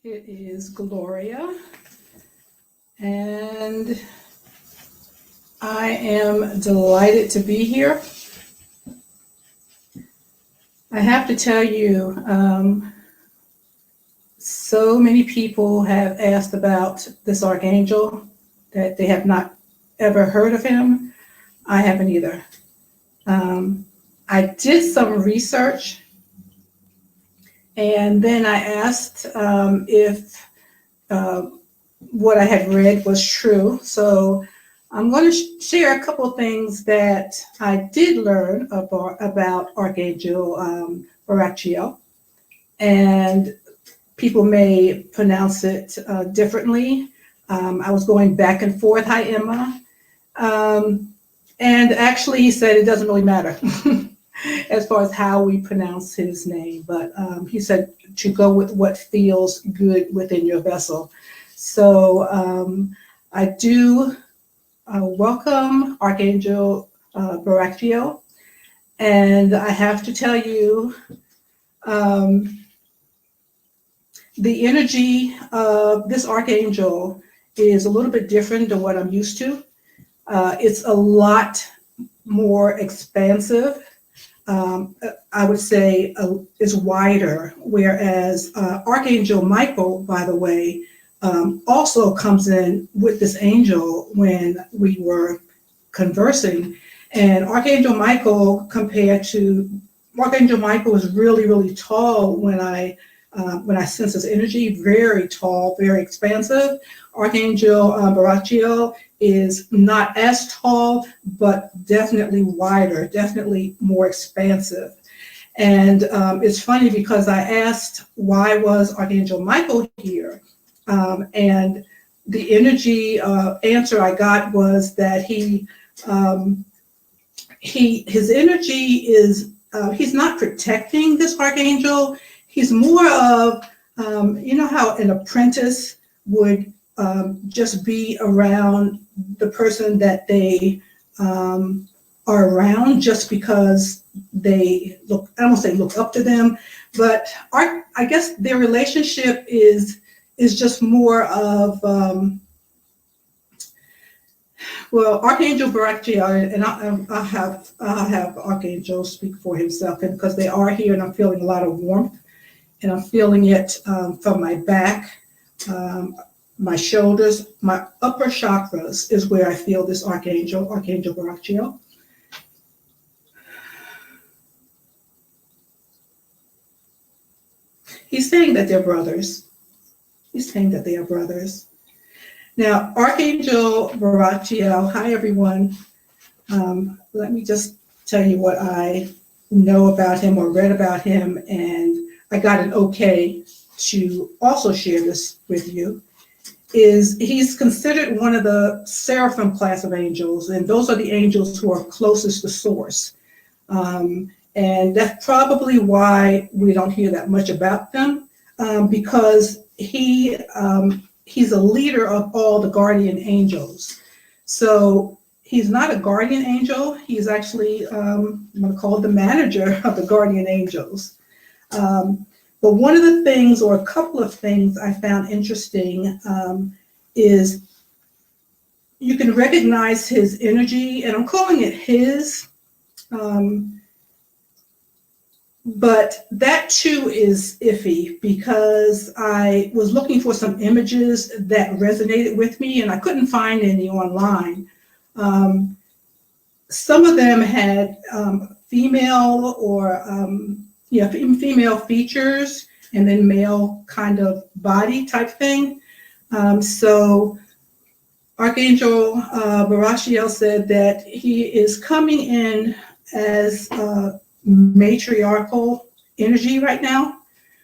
It is Gloria, and I am delighted to be here. I have to tell you, so many people have asked about this archangel that they have not ever heard of him. I haven't either. I did some research, and then I asked if what I had read was true. So I'm going to share a couple of things that I did learn about Archangel Barachiel, and people may pronounce it differently. I was going back and forth. Hi, Emma. And actually, he said it doesn't really matter as far as how we pronounce his name, but he said to go with what feels good within your vessel. So I do welcome Archangel Barachiel, and I have to tell you, the energy of this archangel is a little bit different than what I'm used to. It's a lot more expansive. I would say is wider, whereas Archangel Michael, by the way, also comes in with this angel when we were conversing. And Archangel Michael is really, really tall when I sense his energy, very tall, very expansive. Archangel Barachiel is not as tall, but definitely wider, definitely more expansive. And it's funny because I asked, why was Archangel Michael here? And the energy answer I got was that his energy is, he's not protecting this archangel. He's more of, you know how an apprentice would just be around the person that they are around just because they look, I won't say look up to them, but I guess their relationship is just more of, well, Archangel Barachiel, and I'll have Archangel speak for himself, and because they are here and I'm feeling a lot of warmth, and I'm feeling it from my back, my shoulders, my upper chakras is where I feel this Archangel Barachiel. He's saying that they're brothers. He's saying that they are brothers. Now, Archangel Barachiel, hi everyone. Let me just tell you what I know about him or read about him, and I got an okay to also share this with you. He's considered one of the seraphim class of angels, and those are the angels who are closest to source. And that's probably why we don't hear that much about them, because he's a leader of all the guardian angels. So he's not a guardian angel. He's actually, I'm going to call it the manager of the guardian angels. But one of the things, or a couple of things I found interesting is you can recognize his energy, and I'm calling it his, but that too is iffy because I was looking for some images that resonated with me and I couldn't find any online. Some of them had female or female features and then male kind of body type thing. So Archangel Barachiel said that he is coming in as matriarchal energy right now,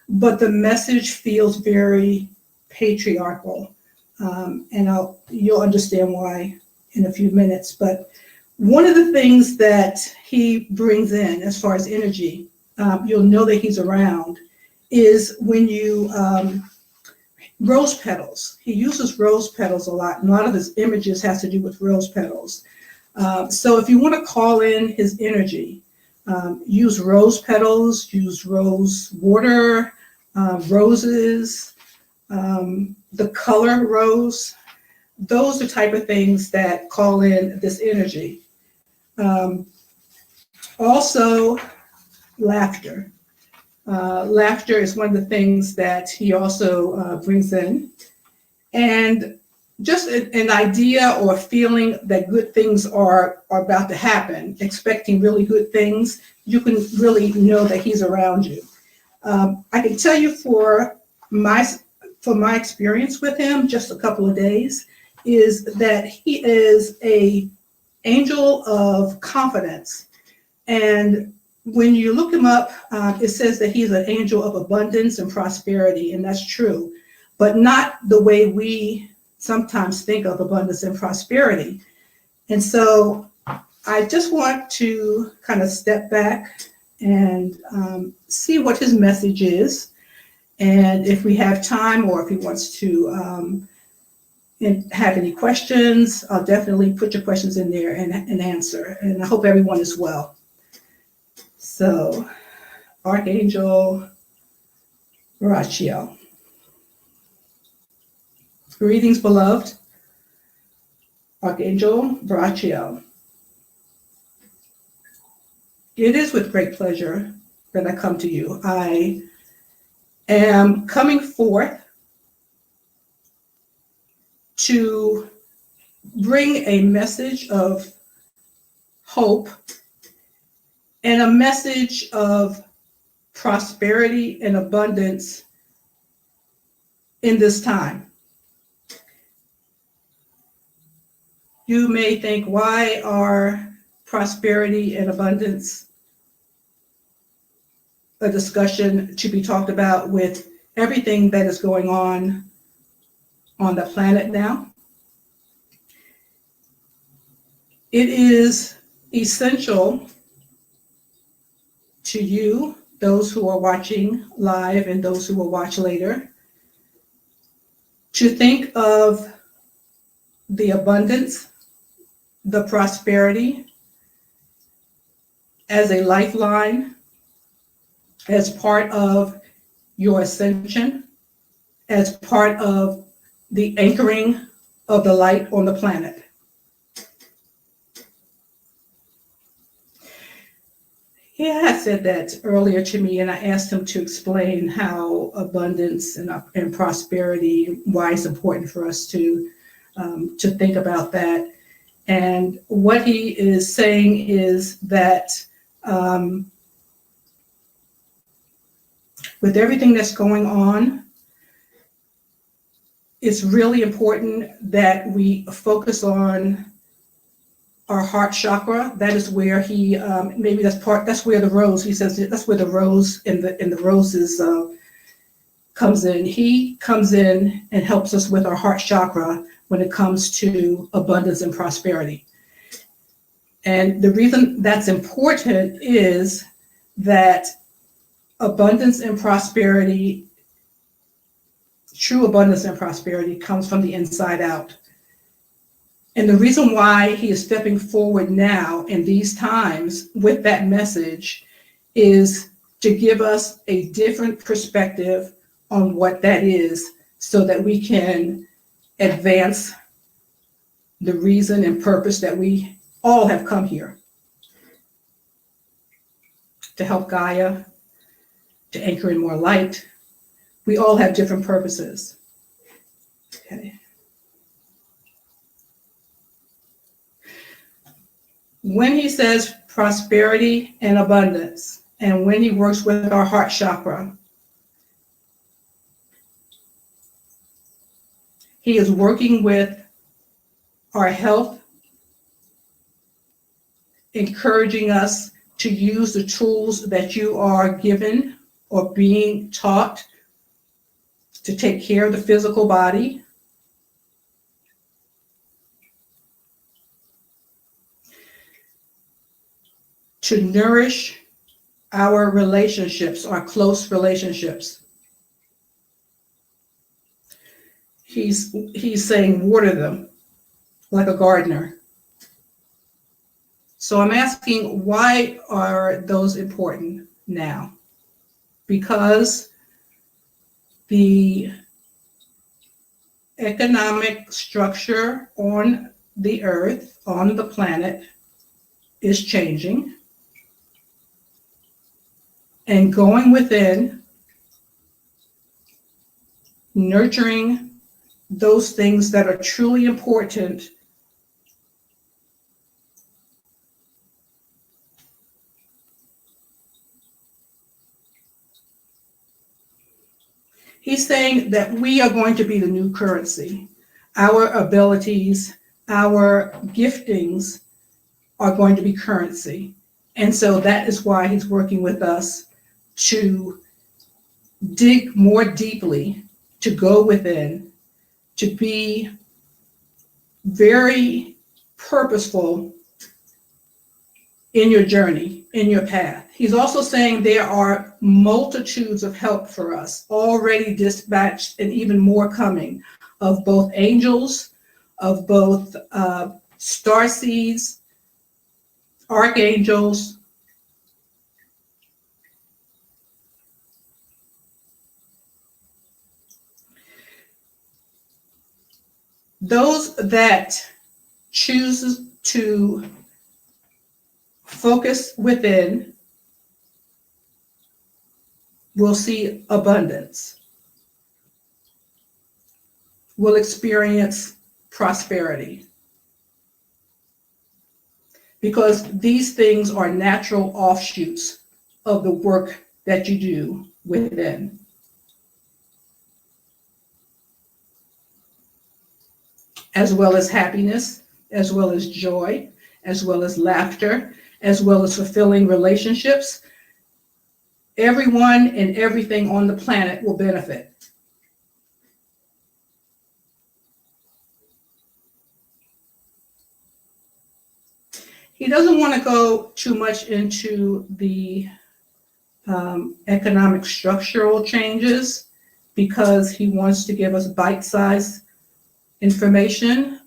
but the message feels very patriarchal. And you'll understand why in a few minutes. But one of the things that he brings in as far as energy, you'll know that he's around, is when you, rose petals. He uses rose petals a lot. And a lot of his images has to do with rose petals. So if you want to call in his energy, use rose petals, use rose water, roses, the color rose. Those are type of things that call in this energy. Also, laughter. Laughter is one of the things that he also brings in. And just an idea or feeling that good things are about to happen, expecting really good things, you can really know that he's around you. I can tell you for my experience with him, just a couple of days, is that he is an angel of confidence. And when you look him up, it says that he's an angel of abundance and prosperity, and that's true, but not the way we sometimes think of abundance and prosperity. And so I just want to kind of step back and see what his message is. And if we have time, or if he wants to have any questions, I'll definitely put your questions in there and answer. And I hope everyone is well. So, Archangel Barachiel. Greetings, beloved. Archangel Barachiel. It is with great pleasure that I come to you. I am coming forth to bring a message of hope and a message of prosperity and abundance in this time. You may think, why are prosperity and abundance a discussion to be talked about with everything that is going on the planet now? It is essential to you, those who are watching live and those who will watch later, to think of the abundance, the prosperity as a lifeline, as part of your ascension, as part of the anchoring of the light on the planet. He had said that earlier to me, and I asked him to explain how abundance and prosperity, why it's important for us to think about that. And what he is saying is that with everything that's going on, it's really important that we focus on our heart chakra. That is where he that's where the rose, he says that's where the rose in the roses comes in. He comes in and helps us with our heart chakra when it comes to abundance and prosperity. And the reason that's important is that abundance and prosperity, true abundance and prosperity, comes from the inside out. And the reason why he is stepping forward now in these times with that message is to give us a different perspective on what that is, so that we can advance the reason and purpose that we all have come here to help Gaia, to anchor in more light. We all have different purposes. Okay. When he says prosperity and abundance, and when he works with our heart chakra, he is working with our health, encouraging us to use the tools that you are given or being taught to take care of the physical body. To nourish our relationships, our close relationships. He's saying water them like a gardener. So I'm asking, why are those important now? Because the economic structure on the earth, on the planet, is changing and going within, nurturing those things that are truly important He's saying that we are going to be the new currency. Our abilities, our giftings are going to be currency. And so that is why he's working with us to dig more deeply, to go within, to be very purposeful in your journey, in your path. He's also saying there are multitudes of help for us already dispatched and even more coming, of both angels, of both star seeds, archangels, those that choose to focus within will see abundance, will experience prosperity, because these things are natural offshoots of the work that you do within. As well as happiness, as well as joy, as well as laughter, as well as fulfilling relationships. Everyone and everything on the planet will benefit. He doesn't want to go too much into the economic structural changes, because he wants to give us bite-sized information,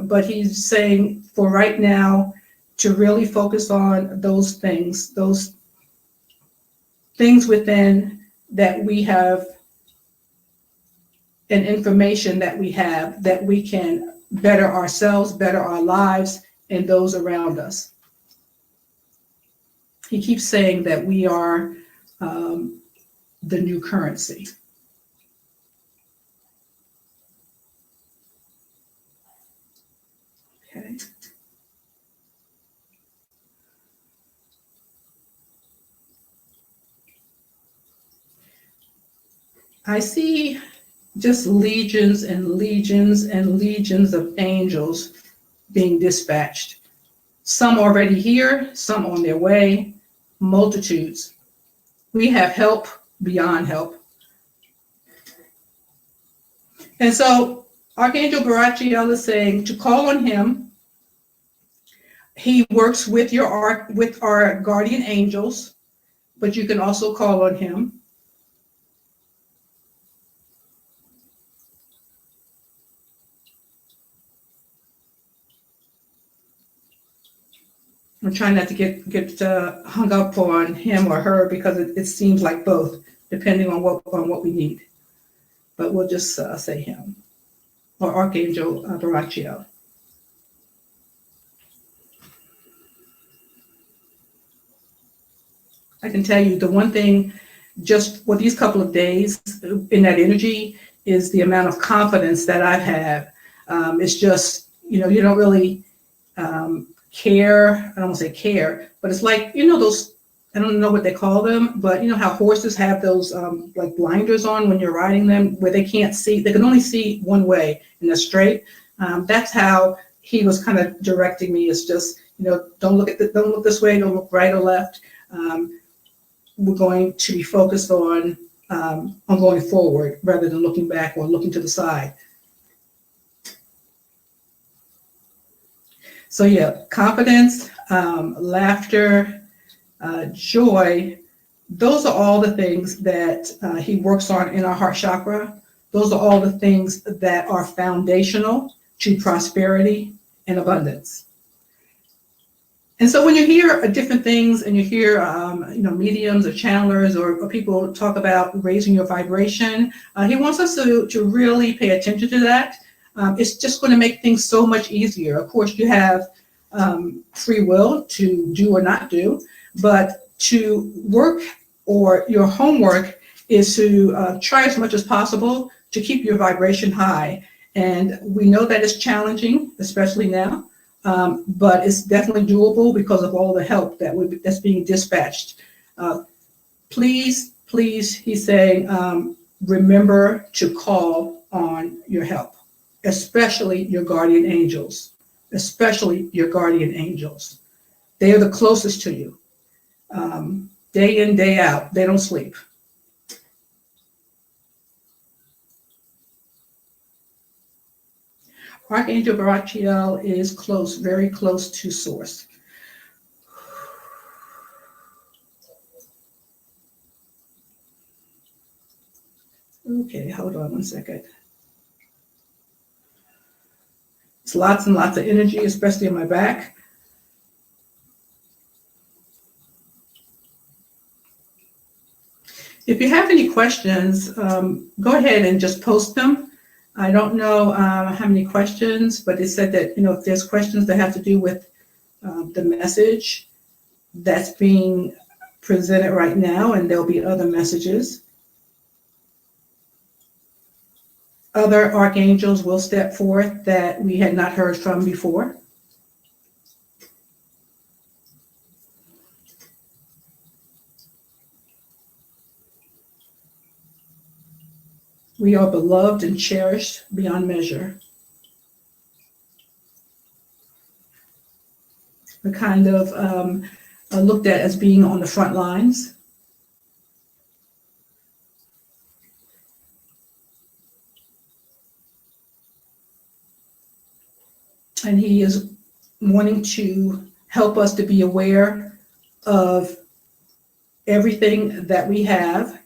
but he's saying for right now to really focus on those things within that we have, and information that we have, that we can better ourselves, better our lives, and those around us. He keeps saying that we are the new currency. Okay. I see just legions and legions and legions of angels being dispatched. Some already here, some on their way, multitudes. We have help beyond help. And so Archangel Barachiel is saying to call on him. He works with our guardian angels, but you can also call on him. I'm trying not to get hung up on him or her, because it seems like both, depending on what we need. But we'll just say him, or Archangel Barachiel. I can tell you the one thing, just with these couple of days in that energy, is the amount of confidence that I have. It's just, you don't really care. I don't want to say care, but it's like, those, I don't know what they call them, but how horses have those like blinders on when you're riding them, where they can't see, they can only see one way, and they're straight. That's how he was kind of directing me. It's just, don't look this way, don't look right or left. We're going to be focused on going forward rather than looking back or looking to the side. So yeah, confidence, laughter, joy, those are all the things that he works on in our heart chakra. Those are all the things that are foundational to prosperity and abundance. And so when you hear different things and you hear, mediums or channelers or people talk about raising your vibration, he wants us to really pay attention to that. It's just going to make things so much easier. Of course, you have free will to do or not do, but to work, or your homework is to try as much as possible to keep your vibration high. And we know that it's challenging, especially now. But it's definitely doable because of all the help that's being dispatched. Please, he's saying, remember to call on your help, especially your guardian angels, They are the closest to you. Day in, day out, they don't sleep. Archangel Barachiel is close, very close to source. Okay, hold on one second. It's lots and lots of energy, especially in my back. If you have any questions, go ahead and just post them. I don't know how many questions, but it said that, if there's questions that have to do with the message that's being presented right now, and there'll be other messages. Other archangels will step forth that we had not heard from before. We are beloved and cherished beyond measure. We're kind of looked at as being on the front lines. And he is wanting to help us to be aware of everything that we have,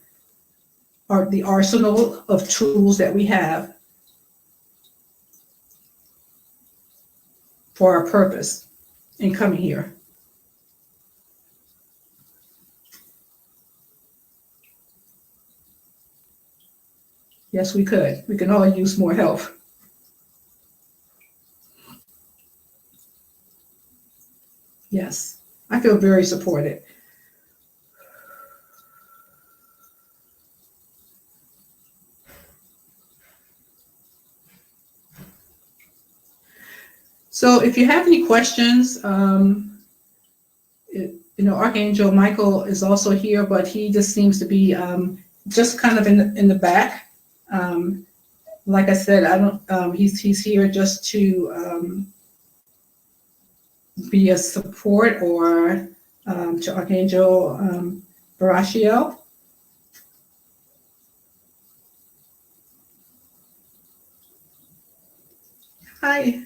or the arsenal of tools that we have for our purpose in coming here. Yes, we could. We can all use more help. Yes, I feel very supported. So if you have any questions, Archangel Michael is also here, but he just seems to be just kind of in the back. Like I said, I don't. He's here just to be a support, or to Archangel Barachiel. Hi.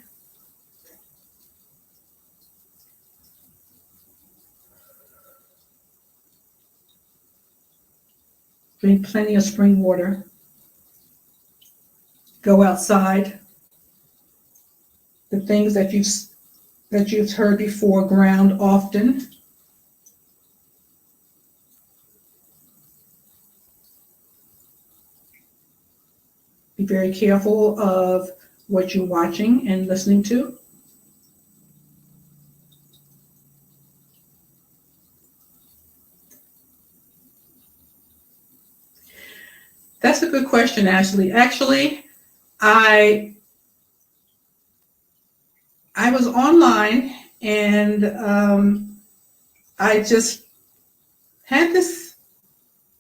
Drink plenty of spring water. Go outside. The things that you've heard before, ground often. Be very careful of what you're watching and listening to. That's a good question, Ashley. Actually, I was online, and I just had this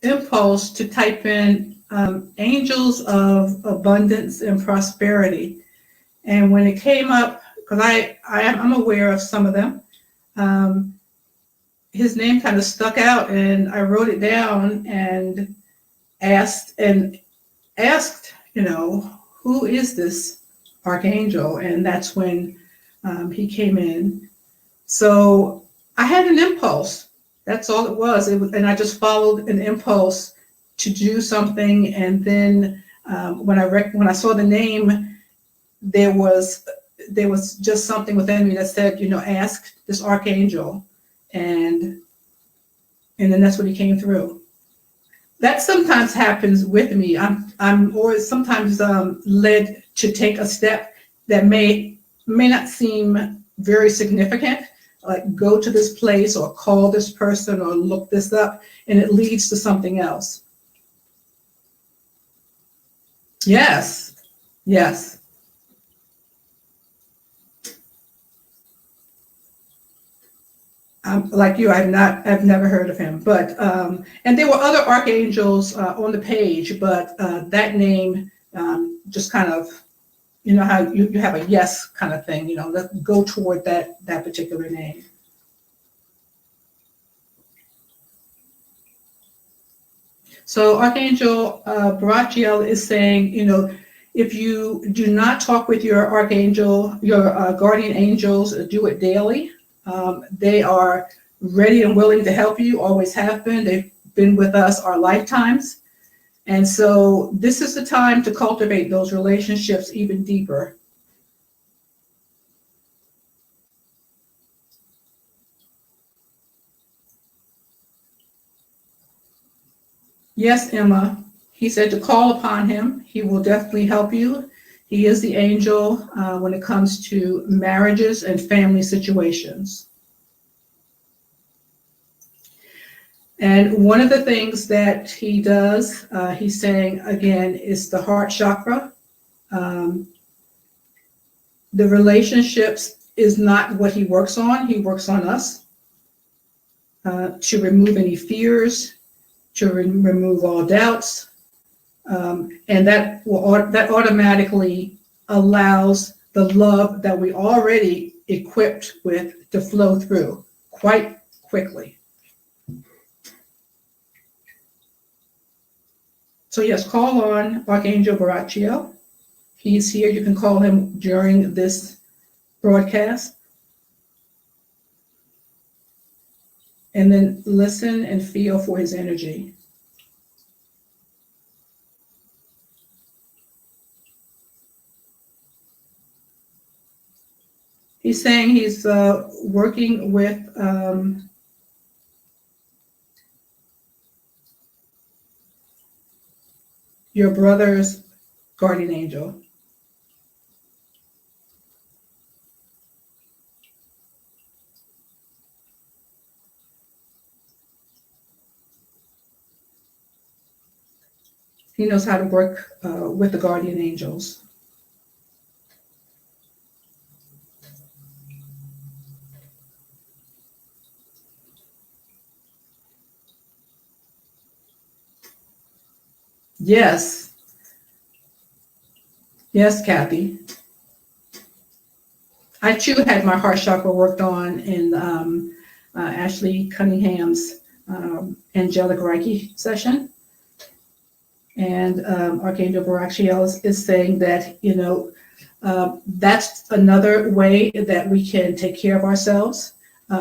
impulse to type in angels of abundance and prosperity. And when it came up, because I'm aware of some of them, his name kind of stuck out, and I wrote it down and asked, who is this archangel? And that's when he came in. So I had an impulse. That's all it was. And I just followed an impulse to do something. And then when I saw the name, there was there was just something within me that said, ask this archangel, and then that's what he came through. That sometimes happens with me. I'm always sometimes led to take a step that may not seem very significant, like go to this place or call this person or look this up, and it leads to something else. Yes, yes. Like you, I've never heard of him, but and there were other archangels on the page, but that name just kind of, how you have a yes kind of thing, let's go toward that particular name. So Archangel Barachiel is saying, if you do not talk with your archangel, your guardian angels, do it daily. They are ready and willing to help you, always have been. They've been with us our lifetimes. And so this is the time to cultivate those relationships even deeper. Yes, Emma. He said to call upon him. He will definitely help you. He is the angel when it comes to marriages and family situations. And one of the things that he does, he's saying again, is the heart chakra. The relationships is not what he works on. He works on us to remove any fears, to remove all doubts. And that automatically allows the love that we already equipped with to flow through quite quickly. So yes, call on Archangel Barachiel. He's here. You can call him during this broadcast. And then listen and feel for his energy. He's saying he's working with your brother's guardian angel. He knows how to work with the guardian angels. Yes. Yes, Kathy. I too had my heart chakra worked on in Ashley Cunningham's angelic Reiki session. And Archangel Barachiel is saying that, that's another way that we can take care of ourselves,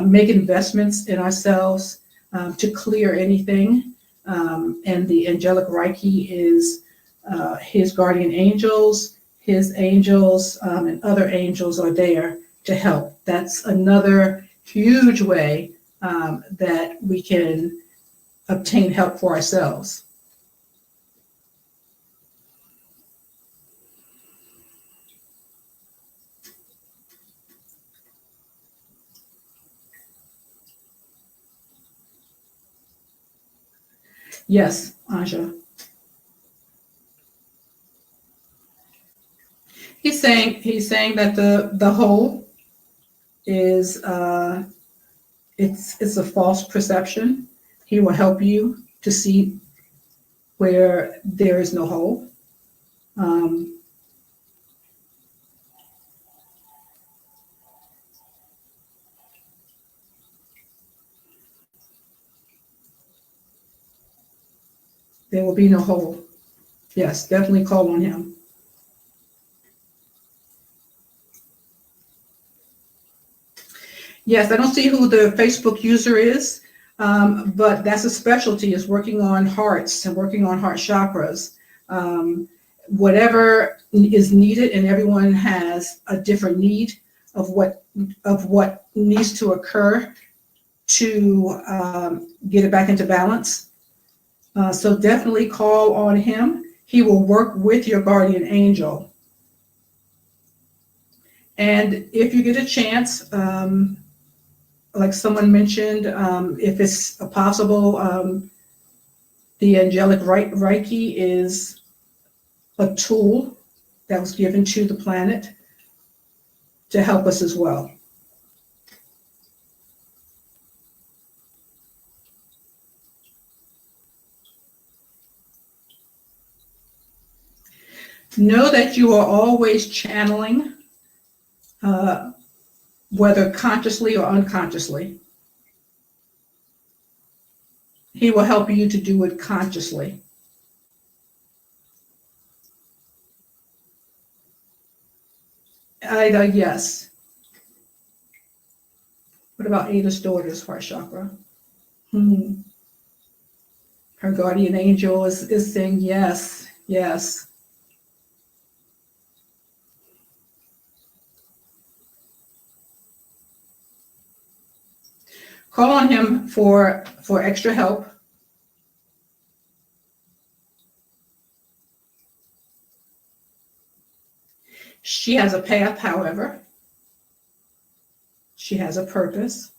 make investments in ourselves to clear anything. And the angelic Reiki is his guardian angels, his angels, and other angels are there to help. That's another huge way that we can obtain help for ourselves. Yes, Anja. He's saying that the whole is it's a false perception. He will help you to see where there is no whole. There will be no hole. Yes, definitely call on him. Yes, I don't see who the Facebook user is, but that's a specialty, is working on hearts and working on heart chakras. whatever is needed, and everyone has a different need of what needs to occur to get it back into balance. So definitely call on him. He will work with your guardian angel. And if you get a chance, like someone mentioned, if it's possible, the angelic Reiki is a tool that was given to the planet to help us as well. Know that you are always channeling, whether consciously or unconsciously. He will help you to do it consciously. Ida, yes. What about Ada's daughter's heart chakra? Her guardian angel is saying yes, yes. Call on him for extra help. She has a path, however. She has a purpose.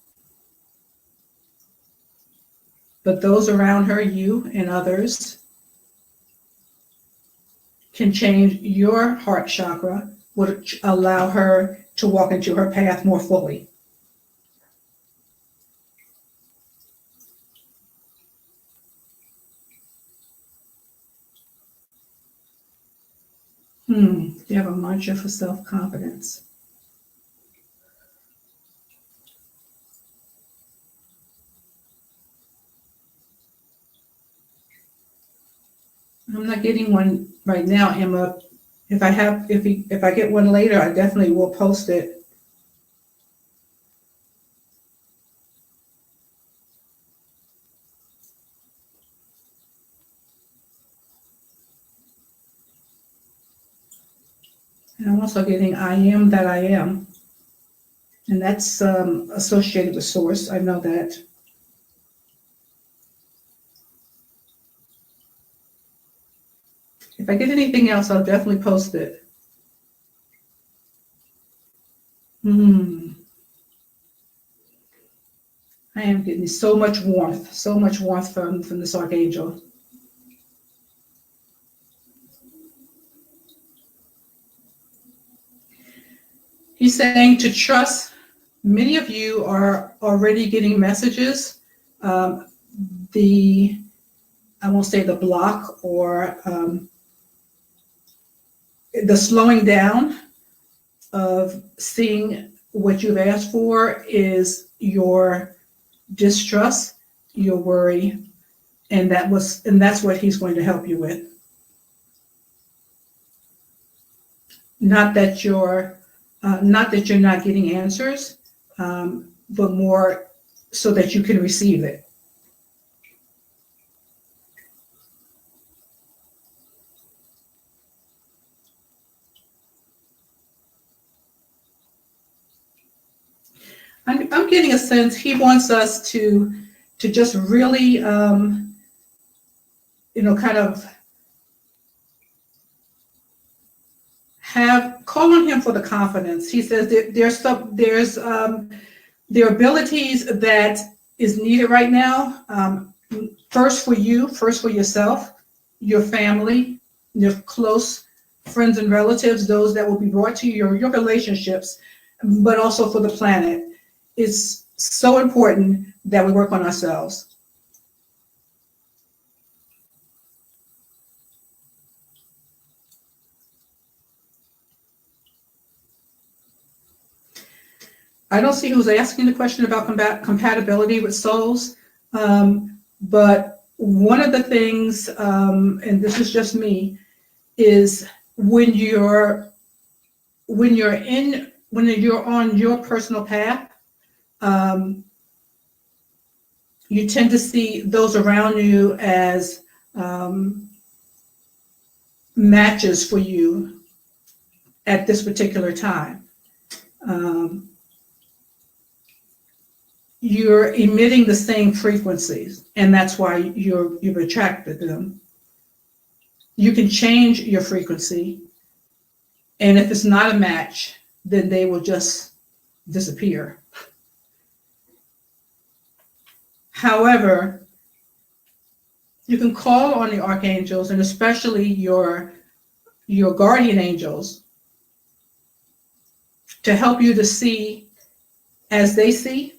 But those around her, you and others, can change your heart chakra, which allow her to walk into her path more fully. You have a mantra for self-confidence. I'm not getting one right now, Emma. If I get one later, I definitely will post it. And I'm also getting I am that I am. And that's associated with source. I know that. If I get anything else, I'll definitely post it. I am getting so much warmth from this archangel. He's saying to trust. Many of you are already getting messages. I won't say the block or the slowing down of seeing what you've asked for is your distrust, your worry, and that's what he's going to help you with. Not that you're not getting answers, but more so that you can receive it. I'm getting a sense he wants us to just really, kind of call on him for the confidence. He says that there are abilities that is needed right now. First for you, first for yourself, your family, your close friends and relatives, those that will be brought to you, your relationships, but also for the planet. It's so important that we work on ourselves. I don't see who's asking the question about compatibility with souls, but one of the things, and this is just me, is when you're on your personal path, you tend to see those around you as matches for you at this particular time. You're emitting the same frequencies, and that's why you've attracted them. You can change your frequency, and if it's not a match, then they will just disappear. However, you can call on the archangels, and especially your guardian angels, to help you to see as they see.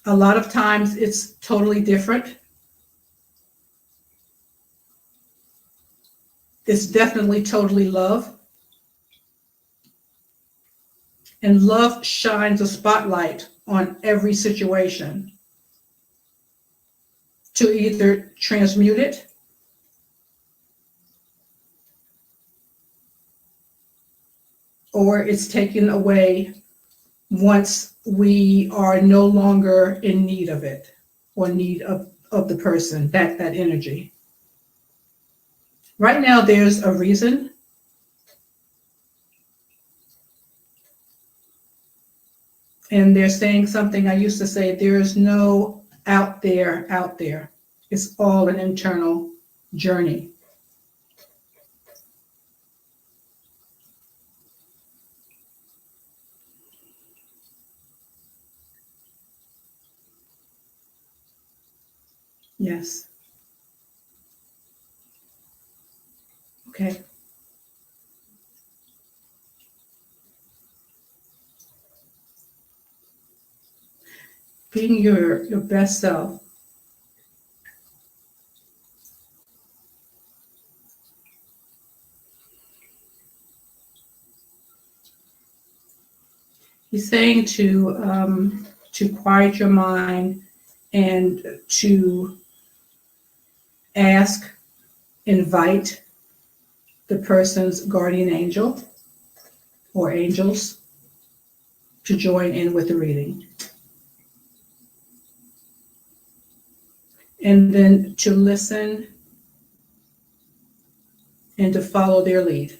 A lot of times it's totally different. It's definitely totally love. And love shines a spotlight on every situation to either transmute it or it's taken away once we are no longer in need of it or need of the person, that energy. Right now, there's a reason. And they're saying something I used to say, there is no out there. It's all an internal journey. Yes. Okay. Being your best self. He's saying to quiet your mind and to ask, invite the person's guardian angel or angels to join in with the reading. And then to listen and to follow their lead.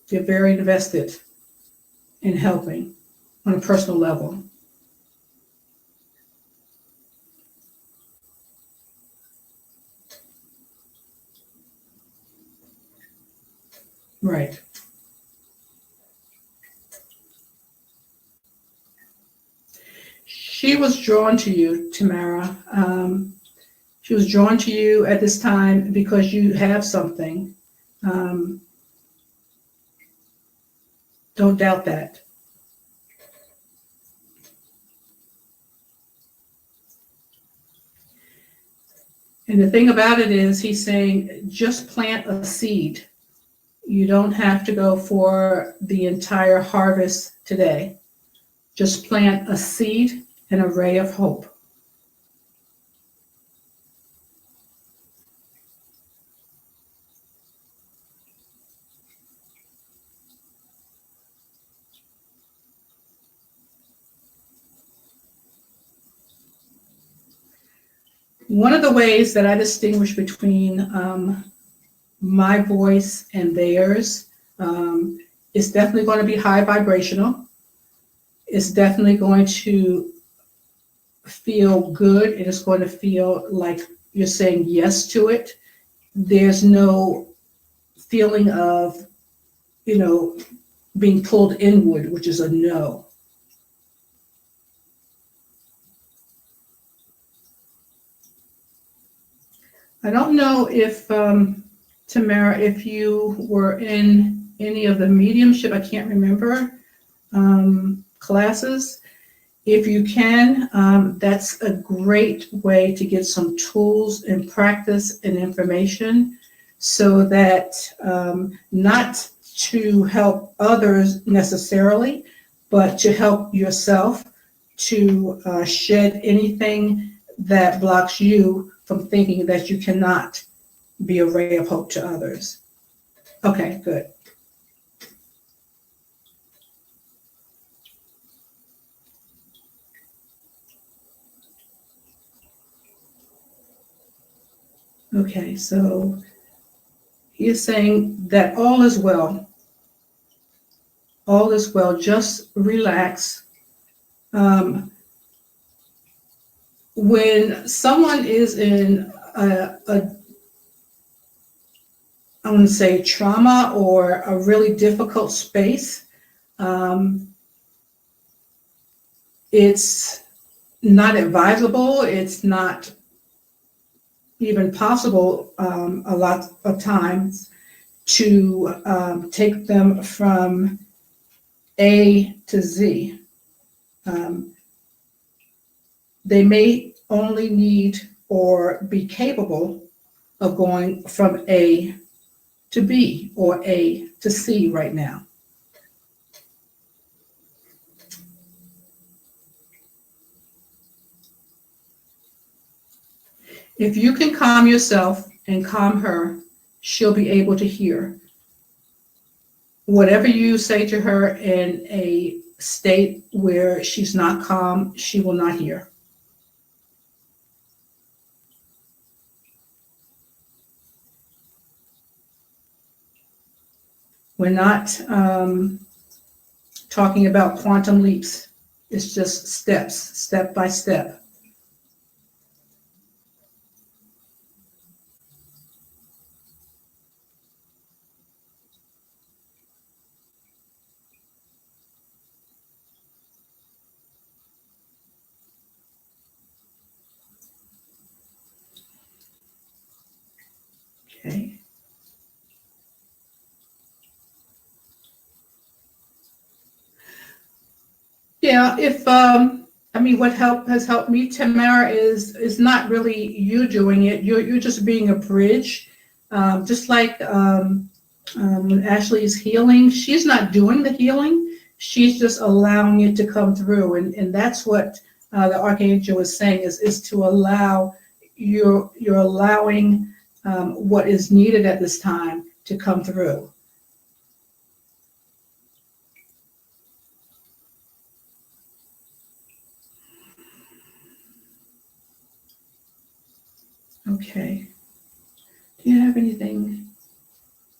They're very invested in helping on a personal level. Right. She was drawn to you, Tamara. She was drawn to you at this time because you have something. Don't doubt that. And the thing about it is, he's saying, just plant a seed. You don't have to go for the entire harvest today. Just plant a seed, an ray of hope. One of the ways that I distinguish between my voice and theirs is definitely going to be high vibrational. It's definitely going to feel good. It is going to feel like you're saying yes to it. There's no feeling of, being pulled inward, which is a no. I don't know if, Tamara, if you were in any of the mediumship, I can't remember, classes. If you can, that's a great way to get some tools and practice and information so that not to help others necessarily, but to help yourself to shed anything that blocks you from thinking that you cannot be a ray of hope to others. Okay, good. Okay, so he is saying that all is well. All is well. Just relax. When someone is in I want to say trauma or a really difficult space, it's not advisable. It's not even possible a lot of times to take them from A to Z. They may only need or be capable of going from A to B or A to C right now. If you can calm yourself and calm her, she'll be able to hear. Whatever you say to her in a state where she's not calm, she will not hear. We're not talking about quantum leaps. It's just steps, step by step. Okay. Yeah, if what has helped me, Tamara, is not really you doing it. You're just being a bridge, just like when Ashley is healing. She's not doing the healing. She's just allowing it to come through, and that's what the Archangel is saying is to allow. You're allowing what is needed at this time to come through. Okay. Do you have anything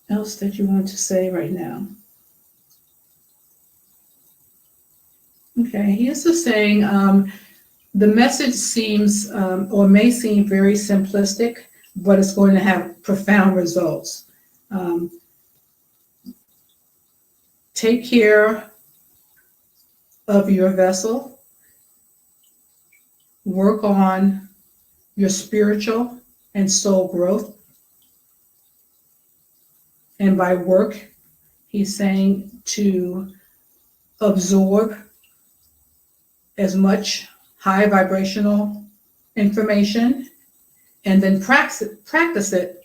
else that you want to say right now? Okay, he is just saying the message seems or may seem very simplistic, but it's going to have profound results. Take care of your vessel. Work on your spiritual and soul growth. And by work, he's saying to absorb as much high vibrational information and then practice it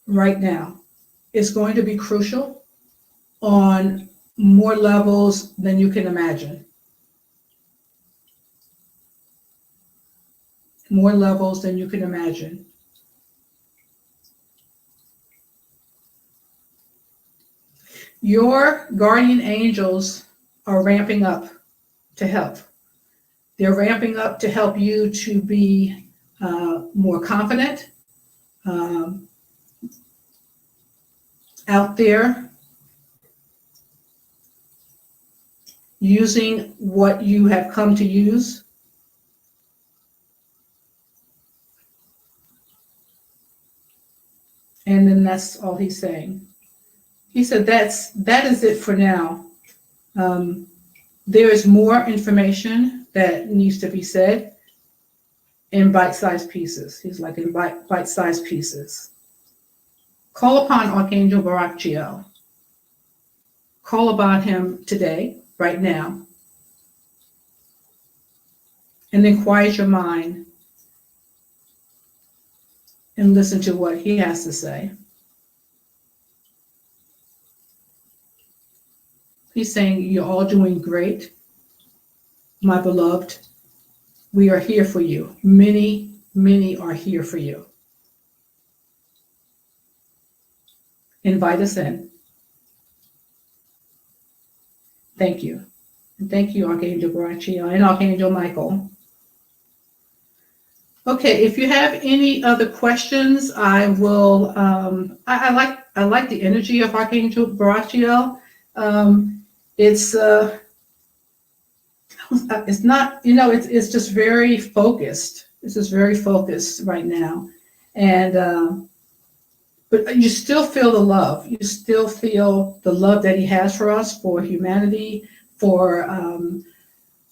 right now. It's going to be crucial on more levels than you can imagine. More levels than you can imagine. Your guardian angels are ramping up to help. They're ramping up to help you to be more confident, out there, using what you have come to use. And then that's all he's saying. He said that is it for now. There is more information that needs to be said in bite-sized pieces. He's like in bite-sized pieces. Call upon Archangel Barachiel. Call upon him today, right now. And then quiet your mind and listen to what he has to say. He's saying, you're all doing great, my beloved. We are here for you. Many, many are here for you. Invite us in. Thank you. And thank you, Archangel Barachiel and Archangel Michael. Okay, if you have any other questions, I will. I like the energy of Archangel Barachiel. It's it's not, it's just very focused. It's just very focused right now, and but you still feel the love. You still feel the love that he has for us, for humanity, for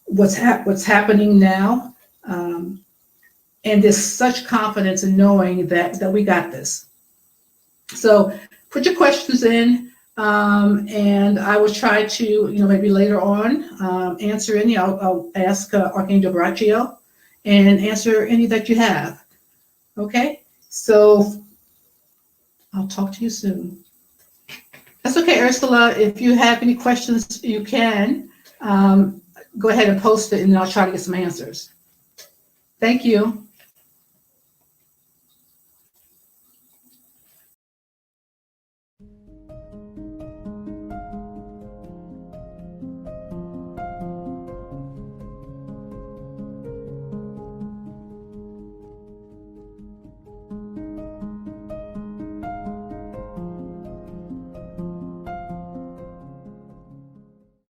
what's happening now. And there's such confidence in knowing that we got this. So put your questions in, and I will try to, maybe later on, answer any. I'll ask Archangel Barachiel and answer any that you have. Okay? So I'll talk to you soon. That's okay, Ursula. If you have any questions, you can go ahead and post it, and I'll try to get some answers. Thank you.